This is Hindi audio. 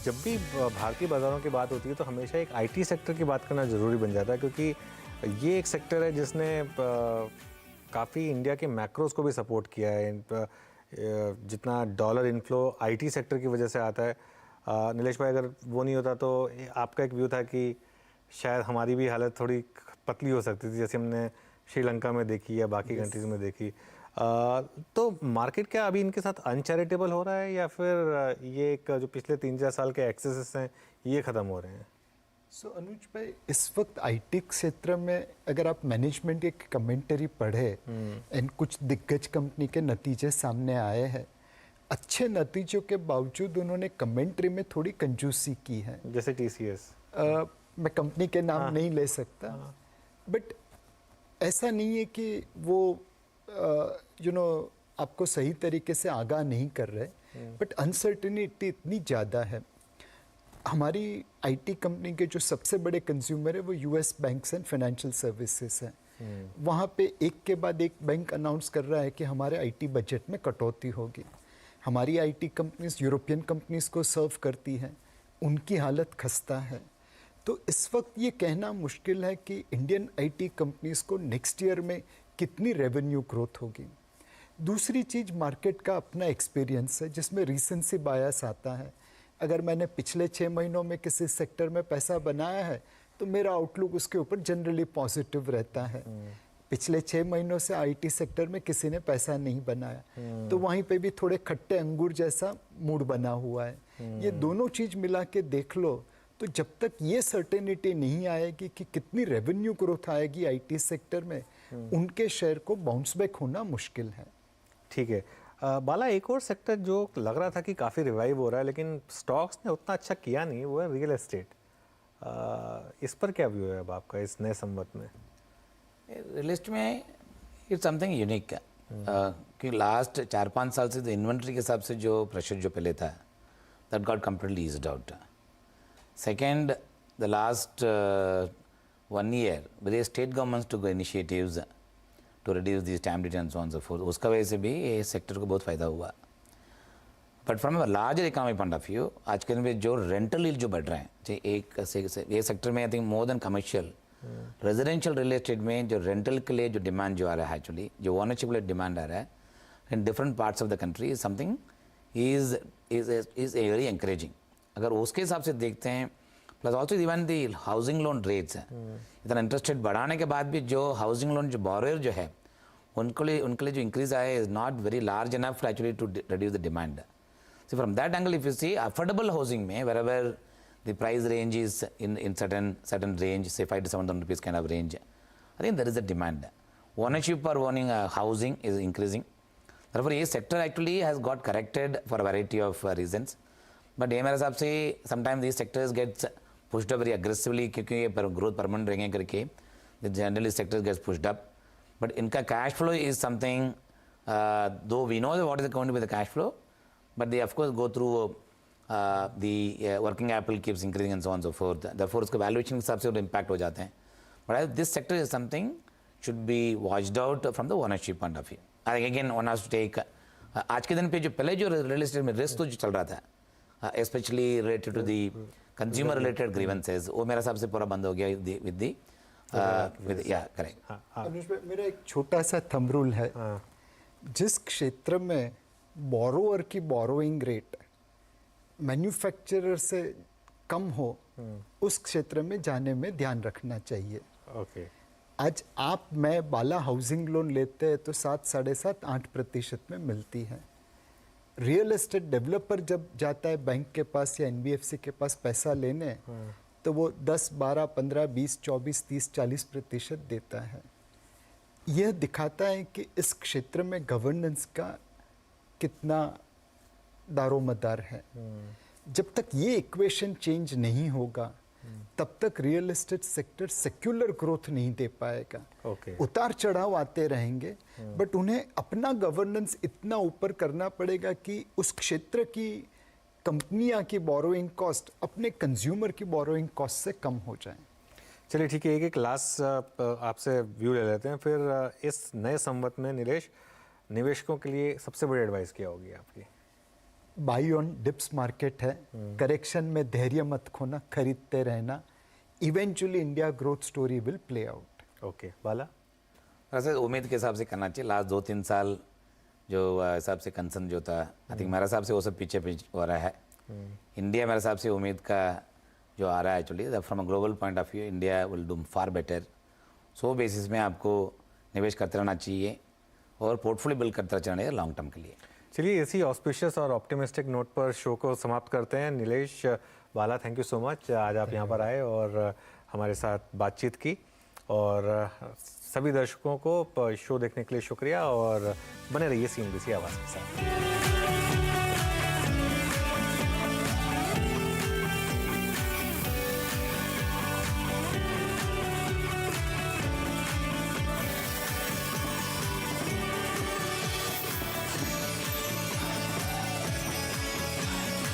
जब भी भारतीय बाज़ारों की बात होती है तो हमेशा एक आईटी सेक्टर की बात करना ज़रूरी बन जाता है, क्योंकि ये एक सेक्टर है जिसने काफ़ी इंडिया के मैक्रोस को भी सपोर्ट किया है। जितना डॉलर इनफ्लो आईटी सेक्टर की वजह से आता है, नीलेश भाई, अगर वो नहीं होता तो आपका एक व्यू था कि शायद हमारी भी हालत थोड़ी पतली हो सकती थी, जैसे हमने श्रीलंका में देखी या बाकी कंट्रीज़ में देखी। तो मार्केट क्या अभी इनके साथ अनचैरिटेबल हो रहा है, या फिर ये एक जो पिछले 3-4 साल के एक्सेसेस हैं ये ख़त्म हो रहे हैं? अनुज भाई, इस वक्त आईटी क्षेत्र में अगर आप मैनेजमेंट की कमेंटरी पढ़े एंड कुछ दिग्गज कंपनी के नतीजे सामने आए हैं, अच्छे नतीजों के बावजूद उन्होंने कमेंट्री में थोड़ी कंजूसी की है। जैसे टीसीएस, मैं कंपनी के नाम नहीं ले सकता, बट ऐसा नहीं है कि वो आपको सही तरीके से आगाह नहीं कर रहे, बट अनसर्टेनिटी इतनी ज़्यादा है। हमारी आईटी कंपनी के जो सबसे बड़े कंज्यूमर है वो US banks and financial services हैं। वहाँ पे एक के बाद एक बैंक अनाउंस कर रहा है कि हमारे आईटी बजट में कटौती होगी। हमारी आईटी कंपनीज यूरोपियन कंपनीज को सर्व करती हैं, उनकी हालत खस्ता है। तो इस वक्त ये कहना मुश्किल है कि इंडियन आईटी कंपनीज को नेक्स्ट ईयर में कितनी रेवेन्यू ग्रोथ होगी। दूसरी चीज़, मार्केट का अपना एक्सपीरियंस है जिसमें रीसेंसी बायस आता है। अगर मैंने पिछले 6 महीनों में किसी सेक्टर में पैसा बनाया है तो मेरा आउटलुक उसके ऊपर जनरली पॉजिटिव रहता है। पिछले 6 महीनों से आईटी सेक्टर में किसी ने पैसा नहीं बनाया तो वहीं पे भी थोड़े खट्टे अंगूर जैसा मूड बना हुआ है। ये दोनों चीज़ मिला के देख लो तो जब तक ये सर्टेनिटी नहीं आएगी कि कितनी रेवेन्यू ग्रोथ आएगी आईटी सेक्टर में, उनके शेयर को बाउंस बैक होना मुश्किल है। ठीक है। बाला, एक और सेक्टर जो लग रहा था कि काफ़ी रिवाइव हो रहा है लेकिन स्टॉक्स ने उतना अच्छा किया नहीं, वो है रियल एस्टेट। इस पर क्या व्यू है अब आपका इस नए संवत में? रियल एस्टेट में इट्स समथिंग यूनिक, कि लास्ट 4-5 साल से तो इन्वेंट्री के हिसाब से जो प्रेशर जो पहले था that got completely eased out. Second, the last 1 year various state governments to initiatives to reduce the stamp duty and so on so forth, उसका वजह से भी ये सेक्टर को बहुत फ़ायदा हुआ। But from a larger economic point of view आज के दिन में जो रेंटल यील्ड जो बढ़ रहे हैं, ये सेक्टर में I think more than commercial, residential real estate में जो रेंटल के लिए जो डिमांड जो आ रहा है, एक्चुअली जो ओनरशिप के लिए डिमांड आ रहा है in different parts of the country, is something is very encouraging. अगर उसके हिसाब से देखते हैं, plus also even the housing loan rates हैं, इतना इंटरेस्ट रेट बढ़ाने के बाद भी जो हाउसिंग लोन जो बोरोअर जो है उनके लिए जो इंक्रीज आया is not very large enough actually to reduce the demand. So from that angle if you see affordable housing में wherever the price range is in certain range, say 5,000 to 7,000 rupees kind of range, I think there is a demand. Ownership or owning housing is increasing. Therefore, this sector actually has got corrected for a variety of reasons. But ये मेरे हिसाब से sometimes these sectors gets pushed up very aggressively क्योंकि ये growth permanent रहेंगे करके the generally sectors gets pushed up. But इनका cash flow is something, though we know what is going to be the cash flow, but they of course go through the working capital keeps increasing and so on and so forth. Therefore, उसके valuation के हिसाब से impact हो जाते हैं. But this sector is something should be watched out from the ownership point of view. I think again one has to take आज के दिन पे जो पहले जो real estate में risk तो जो चल रहा था, especially related to the consumer related grievances, वो मेरे हिसाब से पूरा बंद हो गया with yeah correct. अनुज भाई, मेरा एक छोटा सा थंब रूल है, जिस क्षेत्र में बोरोअर की बोरोइंग रेट मैन्युफैक्चरर से कम हो उस क्षेत्र में जाने में ध्यान रखना चाहिए। ओके। आज आप मैं बाला हाउसिंग लोन लेते हैं तो 7-7.5-8% में मिलती है। रियल एस्टेट डेवलपर जब जाता है बैंक के पास या एनबीएफसी के पास पैसा लेने, तो वो 10, 12, 15, 20, 24, 30, 40% देता है। यह दिखाता है कि इस क्षेत्र में गवर्नेंस का कितना दारोमदार है। जब तक ये इक्वेशन चेंज नहीं होगा तब तक real estate sector secular growth नहीं दे पाएगा। उतार चढ़ाव आते रहेंगे, बट उन्हें अपना गवर्नेंस इतना ऊपर करना पड़ेगा कि उस क्षेत्र की कंपनियां की बोरोइंग कॉस्ट अपने कंज्यूमर की बोरोइंग कॉस्ट से कम हो जाए। चलिए ठीक है, एक लास्ट आपसे व्यू ले लेते हैं, फिर इस नए संवत में नीलेश, निवेशकों के लिए सबसे बड़ी एडवाइस क्या होगी आपकी? बाई ऑन डिप्स मार्केट है, करेक्शन में धैर्य मत खोना, खरीदते रहना, eventually India growth story will play out. Okay, Bala? वैसे उम्मीद के हिसाब से करना चाहिए। लास्ट 2-3 साल जो हिसाब से कंसर्न जो था, आई थिंक मेरे हिसाब से वो सब पीछे हो रहा है। इंडिया मेरे हिसाब से उम्मीद का जो आ रहा है actually from a global point of view, India will do far better. So basis में आपको निवेश करते रहना चाहिए और पोर्टफोलियो बिल्ड करते रहना चाहिए लॉन्ग टर्म के लिए। चलिए, इसी ऑस्पिशियस और ऑप्टिमिस्टिक नोट पर शो को समाप्त करते हैं। नीलेश, बाला, थैंक यू सो मच, आज आप यहाँ पर आए और हमारे साथ बातचीत की। और सभी दर्शकों को शो देखने के लिए शुक्रिया और बने रहिए CNBC आवाज़ के साथ।